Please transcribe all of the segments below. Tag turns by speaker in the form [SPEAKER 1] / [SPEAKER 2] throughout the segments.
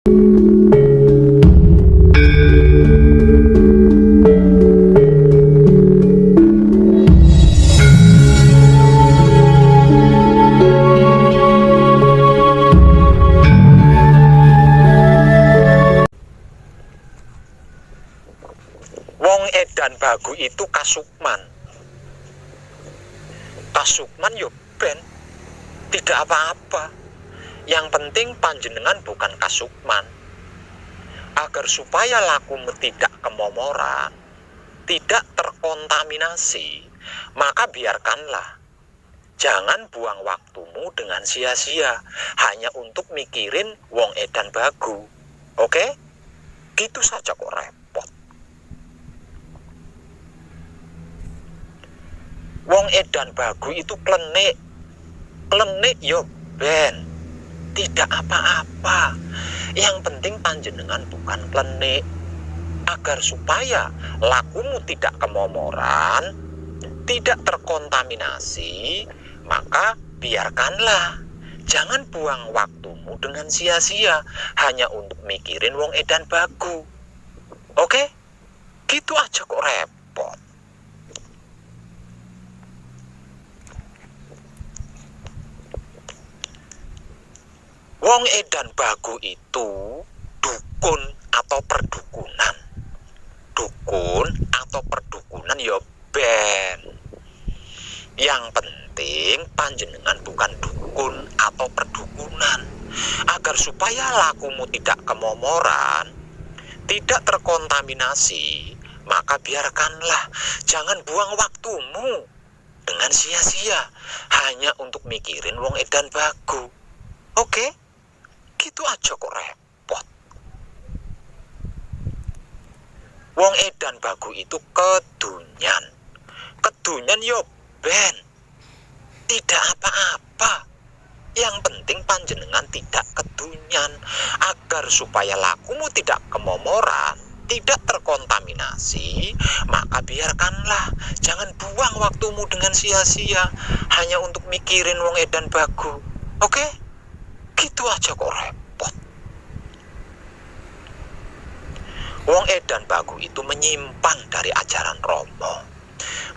[SPEAKER 1] Wong edan bagu itu kasukman. Kasukman yo ben tidak apa-apa. Yang penting panjenengan bukan kasukman. Agar supaya lakumu tidak kemomoran, tidak terkontaminasi, maka biarkanlah. Jangan buang waktumu dengan sia-sia hanya untuk mikirin wong edan bagu. Oke? Gitu saja kok repot. Wong edan bagu itu klenik. Klenik yo ben. Tidak apa-apa. Yang penting panjenengan bukan klenik. Agar supaya lakumu tidak kemomoran, tidak terkontaminasi, maka biarkanlah. Jangan buang waktumu dengan sia-sia hanya untuk mikirin wong edan bagu. Oke? Gitu aja kok repot. Wong edan bagu itu dukun atau perdukunan. Dukun atau perdukunan ya ben. Yang penting panjenengan bukan dukun atau perdukunan. Agar supaya lakumu tidak kemomoran, tidak terkontaminasi, maka biarkanlah. Jangan buang waktumu dengan sia-sia hanya untuk mikirin wong edan bagu. Oke? Gitu aja kok repot. Wong edan bagu itu kedunyan. Kedunyan yo ben. Tidak apa-apa. Yang penting panjenengan tidak kedunyan. Agar supaya lakumu tidak kemomoran, tidak terkontaminasi, maka biarkanlah. Jangan buang waktumu dengan sia-sia hanya untuk mikirin wong edan bagu. Oke? Gitu aja kok repot. Wong edan bagu itu menyimpang dari ajaran Romo.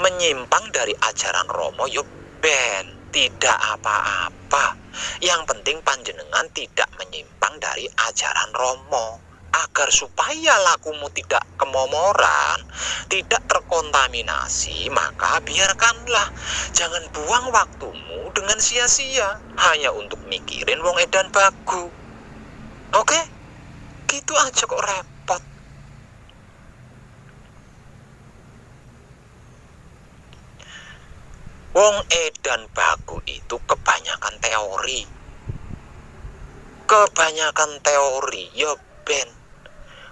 [SPEAKER 1] Menyimpang dari ajaran Romo yo ben, tidak apa-apa. Yang penting panjenengan tidak menyimpang dari ajaran Romo. Agar supaya lakumu tidak kemomoran, tidak terkontaminasi, maka biarkanlah. Jangan buang waktumu dengan sia-sia hanya untuk mikirin wong edan bagu. Oke? Gitu aja kok repot. Wong edan bagu itu kebanyakan teori. Kebanyakan teori, ya ben.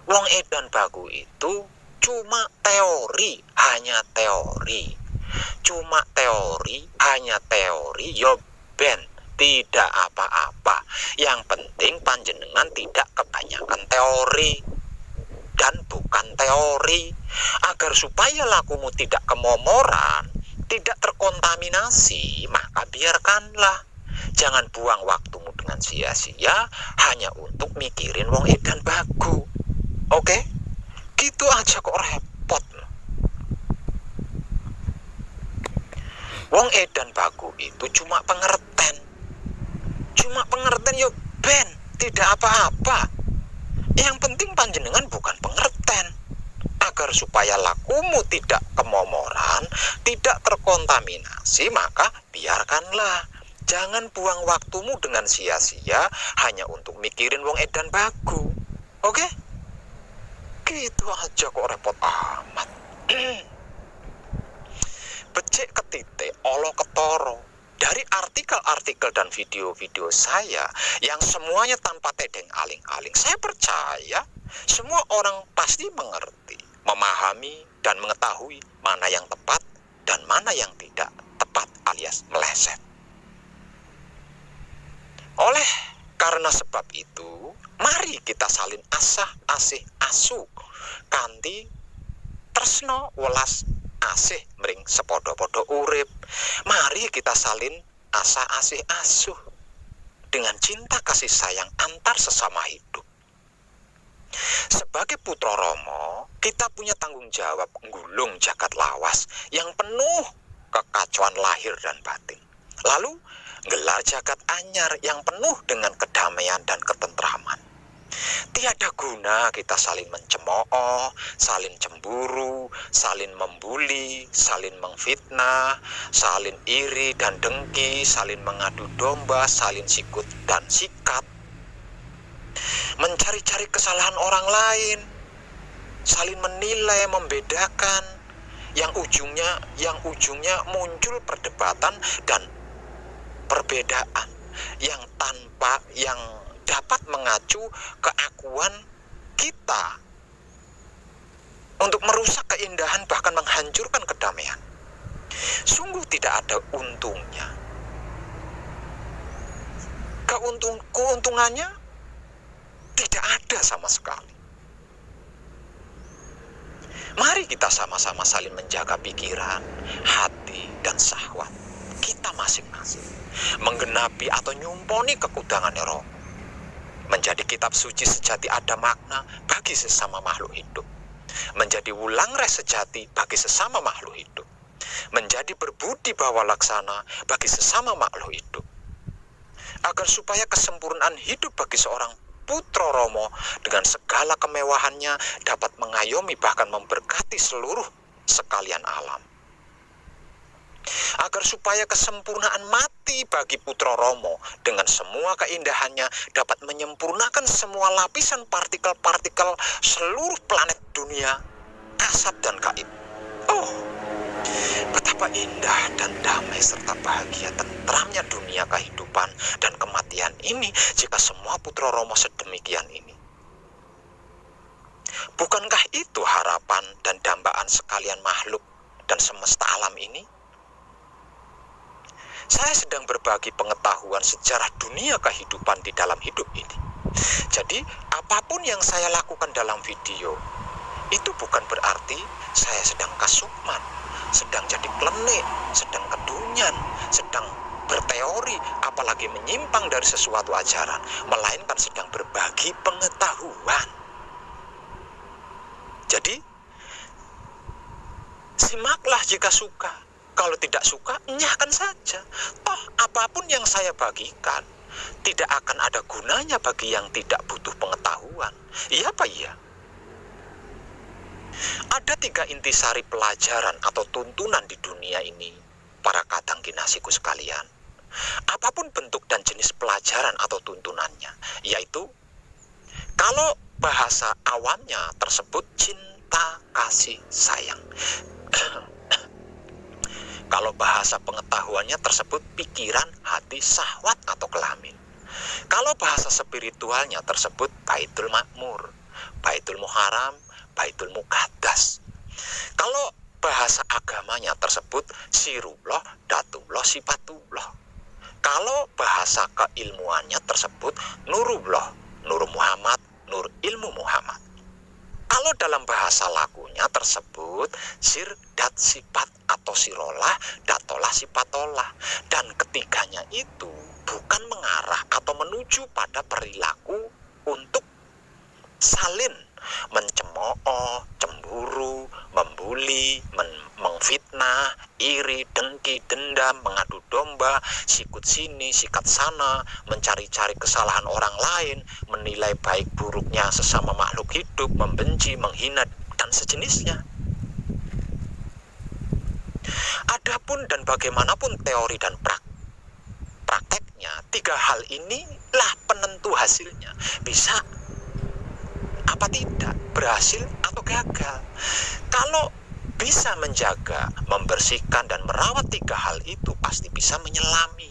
[SPEAKER 1] Wong edan bagu itu cuma teori, hanya teori. Cuma teori, hanya teori, ya ben. Tidak apa-apa. Yang penting panjenengan tidak kebanyakan teori. Dan bukan teori. Agar supaya lakumu tidak kemomoran, tidak terkontaminasi, maka biarkanlah. Jangan buang waktumu dengan sia-sia hanya untuk mikirin wong edan bagu. Oke? Gitu aja kok repot. Wong edan bagu itu cuma pengerten. Cuma pengerten yo ben, tidak apa-apa. Yang penting panjenengan bukan pengerten. Agar supaya lakumu tidak kemomoran, tidak terkontaminasi, maka biarkanlah. Jangan buang waktumu dengan sia-sia hanya untuk mikirin wong edan bagu. Oke? Gitu aja kok repot amat. Becik ketitik, olo ketoro. Dari artikel-artikel dan video-video saya yang semuanya tanpa tedeng aling-aling, saya percaya semua orang pasti mengerti, memahami dan mengetahui mana yang tepat dan mana yang tidak tepat alias meleset. Oleh karena sebab itu, mari kita salin asah asih asu kanthi tresno welas asih mring sepodo-podo urip. Mari kita salin asah asih asuh dengan cinta kasih sayang antar sesama hidup. Putra Rama, kita punya tanggung jawab nggulung jagat lawas yang penuh kekacauan lahir dan batin. Lalu, gelar jagat anyar yang penuh dengan kedamaian dan ketentraman. Tiada guna kita saling mencemooh, saling cemburu, saling membuli, saling mengfitnah, saling iri dan dengki, saling mengadu domba, saling sikut dan sikat, mencari-cari kesalahan orang lain, saling menilai, membedakan, yang ujungnya muncul perdebatan dan perbedaan yang dapat mengacu keakuan kita untuk merusak keindahan bahkan menghancurkan kedamaian. Sungguh tidak ada untungnya. Keuntungannya tidak ada sama sekali. Mari kita sama-sama saling menjaga pikiran, hati, dan syahwat kita masing-masing, menggenapi atau nyumponi kekudangannya Roh. Menjadi kitab suci sejati ada makna bagi sesama makhluk hidup. Menjadi wulangres sejati bagi sesama makhluk hidup. Menjadi berbudi bawa laksana bagi sesama makhluk hidup. Agar supaya kesempurnaan hidup bagi seorang Putra Rama dengan segala kemewahannya dapat mengayomi bahkan memberkati seluruh sekalian alam. Agar supaya kesempurnaan mati bagi Putra Rama dengan semua keindahannya dapat menyempurnakan semua lapisan partikel-partikel seluruh planet dunia, kasat dan gaib. Oh, betapa indah dan damai serta bahagia tentramnya dunia kehidupan dan kematian ini jika semua Putra Rama sedemikian ini. Bukankah itu harapan dan dambaan sekalian makhluk dan semesta alam ini? Saya sedang berbagi pengetahuan sejarah dunia kehidupan di dalam hidup ini. Jadi, apapun yang saya lakukan dalam video, itu bukan berarti saya sedang kasukman, sedang jadi klenik, sedang kedunyan, sedang berteori, apalagi menyimpang dari sesuatu ajaran, melainkan sedang berbagi pengetahuan. Jadi, simaklah jika suka. Kalau tidak suka, nyahkan saja. Toh, apapun yang saya bagikan tidak akan ada gunanya bagi yang tidak butuh pengetahuan. Iya apa iya? Ada 3 intisari pelajaran atau tuntunan di dunia ini, para kadang kinasiku sekalian. Apapun bentuk dan jenis pelajaran atau tuntunannya, yaitu kalau bahasa awamnya tersebut cinta, kasih, sayang. Kalau bahasa pengetahuannya tersebut pikiran, hati, syahwat atau kelamin. Kalau bahasa spiritualnya tersebut Baitul Makmur, Baitul Muharram, Baitul Muqaddas. Kalau bahasa agamanya tersebut Sirullah, Datullah, Sifatullah. Kalau bahasa keilmuannya tersebut Nurullah, Nur Muhammad, Nur Ilmu Muhammad. Kalau dalam bahasa lagunya tersebut sir, dat, sifat atau sirolah, datolah, sifatolah. Dan ketiganya itu bukan mengarah atau menuju pada perilaku untuk salin mencemooh, cemburu, membuli, mengfitnah, iri, dengki, dendam, mengadu domba, sikut sini, sikat sana, mencari-cari kesalahan orang lain, menilai baik buruknya sesama makhluk hidup, membenci, menghina, dan sejenisnya. Adapun dan bagaimanapun teori dan prakteknya, 3 hal inilah penentu hasilnya. Bisa apa tidak, berhasil atau gagal. Kalau bisa menjaga, membersihkan dan merawat 3 hal itu, pasti bisa menyelami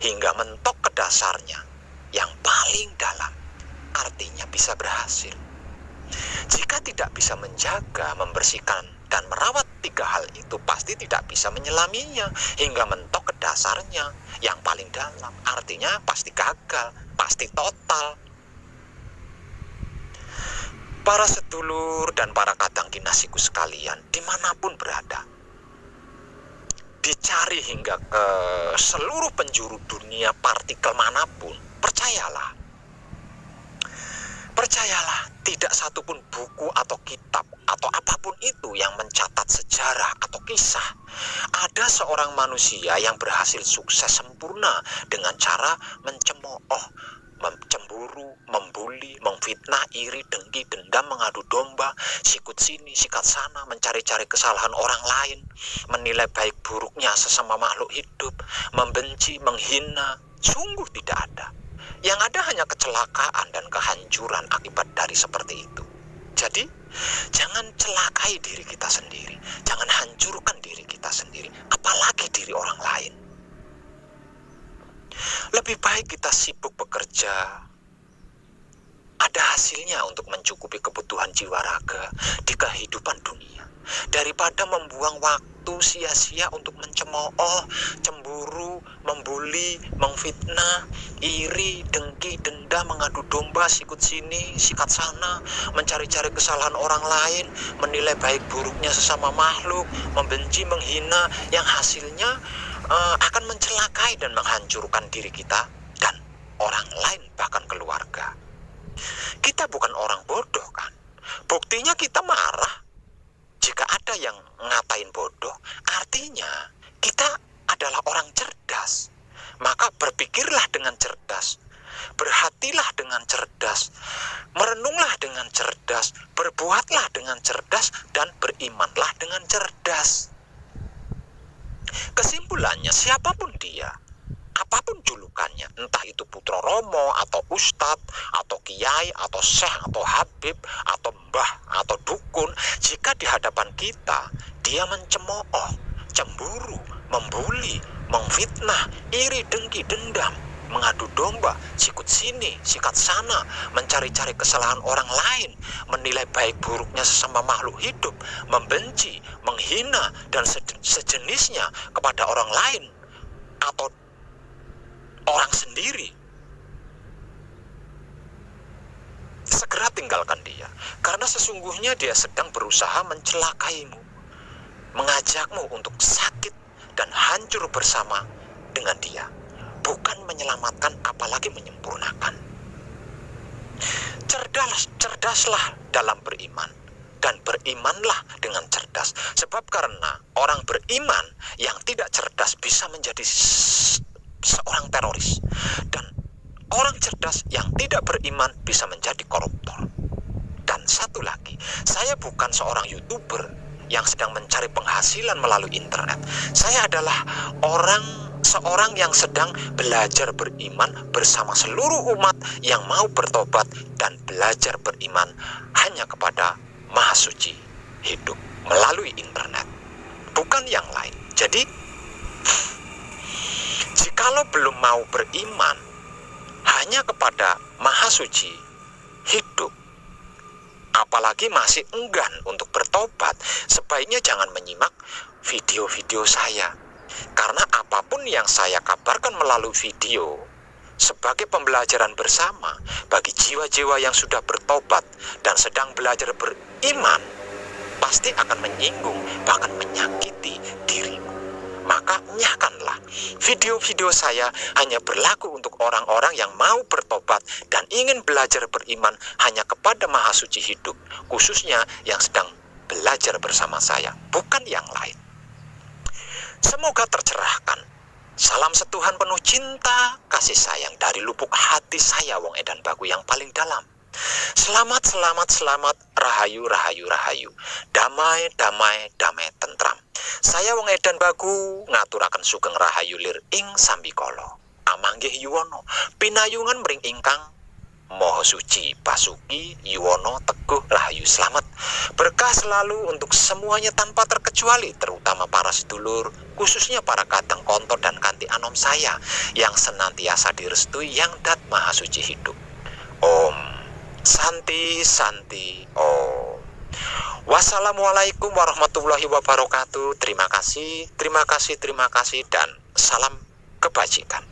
[SPEAKER 1] hingga mentok ke dasarnya yang paling dalam, artinya bisa berhasil. Jika tidak bisa menjaga, membersihkan dan merawat 3 hal itu, pasti tidak bisa menyelaminya hingga mentok ke dasarnya yang paling dalam, artinya pasti gagal, pasti total. Para sedulur dan para kadang kinasiku sekalian, dimanapun berada, dicari hingga ke seluruh penjuru dunia partikel manapun, percayalah, Tidak satupun buku atau kitab atau apapun itu yang mencatat sejarah atau kisah ada seorang manusia yang berhasil sukses sempurna dengan cara mencemooh, cemburu, membuli, memfitnah, iri, dengki, dendam, mengadu domba, sikut sini, sikat sana, mencari-cari kesalahan orang lain, menilai baik buruknya sesama makhluk hidup, membenci, menghina. Sungguh tidak ada. Yang ada hanya kecelakaan dan kehancuran akibat dari seperti itu. Jadi, jangan celakai diri kita sendiri. Jangan hancurkan diri kita sendiri, apalagi diri orang lain. Lebih baik kita sibuk bekerja, ada hasilnya untuk mencukupi kebutuhan jiwa raga di kehidupan dunia, daripada membuang waktu sia-sia untuk mencemooh, cemburu, membuli, memfitnah, iri, dengki, dendam, mengadu domba, sikut sini, sikat sana, mencari-cari kesalahan orang lain, menilai baik buruknya sesama makhluk, membenci, menghina, yang hasilnya akan mencelakai dan menghancurkan diri kita dan orang lain, bahkan keluarga. Kita bukan orang bodoh kan? Buktinya kita marah jika ada yang ngatain bodoh, artinya kita adalah orang cerdas. Maka berpikirlah dengan cerdas, berhatilah dengan cerdas, merenunglah dengan cerdas, berbuatlah dengan cerdas, dan berimanlah dengan cerdas. Kesimpulannya, siapapun dia, apapun julukannya, entah itu putra romo, atau ustadz, atau kiai, atau syekh, atau habib, atau mbah, atau dukun, jika di hadapan kita dia mencemooh, cemburu, membuli, memfitnah, iri, dengki, dendam, mengadu domba, sikut sini, sikat sana, mencari-cari kesalahan orang lain, menilai baik buruknya sesama makhluk hidup, membenci, menghina, dan sejenisnya kepada orang lain atau orang sendiri, segera tinggalkan dia, karena sesungguhnya dia sedang berusaha mencelakaimu, mengajakmu untuk sakit dan hancur bersama dengan dia, bukan menyelamatkan apalagi menyempurnakan. Cerdaslah dalam beriman, dan berimanlah dengan cerdas, sebab karena orang beriman yang tidak cerdas bisa menjadi seorang teroris, dan orang cerdas yang tidak beriman bisa menjadi koruptor. Dan satu lagi, saya bukan seorang YouTuber yang sedang mencari penghasilan melalui internet. Saya adalah seorang yang sedang belajar beriman bersama seluruh umat yang mau bertobat dan belajar beriman hanya kepada Maha Suci hidup melalui internet, bukan yang lain. Jadi, jikalau belum mau beriman hanya kepada Maha Suci hidup, apalagi masih enggan untuk bertobat, sebaiknya jangan menyimak video-video saya. Karena apapun yang saya kabarkan melalui video sebagai pembelajaran bersama bagi jiwa-jiwa yang sudah bertobat dan sedang belajar beriman, pasti akan menyinggung, bahkan menyakiti dirimu. Maka nyahkanlah, video-video saya hanya berlaku untuk orang-orang yang mau bertobat dan ingin belajar beriman hanya kepada Maha Suci hidup, khususnya yang sedang belajar bersama saya, bukan yang lain. Semoga tercerahkan. Salam setuhan penuh cinta, kasih sayang dari lubuk hati saya, Wong Edan Bagu yang paling dalam. Selamat, selamat, selamat, rahayu, rahayu, rahayu. Damai, damai, damai, tentram. Saya Wong Edan Bagu ngaturaken sugeng rahayu lir ing sambikala. Amanggih yuwana pinayungan mring ingkang Maha Suci Pasuki Yuwono Teguh Rahayu Slamet. Berkah selalu untuk semuanya tanpa terkecuali, terutama para sedulur, khususnya para kadang kontor dan kanti anom saya yang senantiasa direstui Yang Dat Maha Suci hidup. Om Santi Santi Om. Wassalamualaikum warahmatullahi wabarakatuh. Terima kasih, terima kasih, terima kasih, dan salam kebajikan.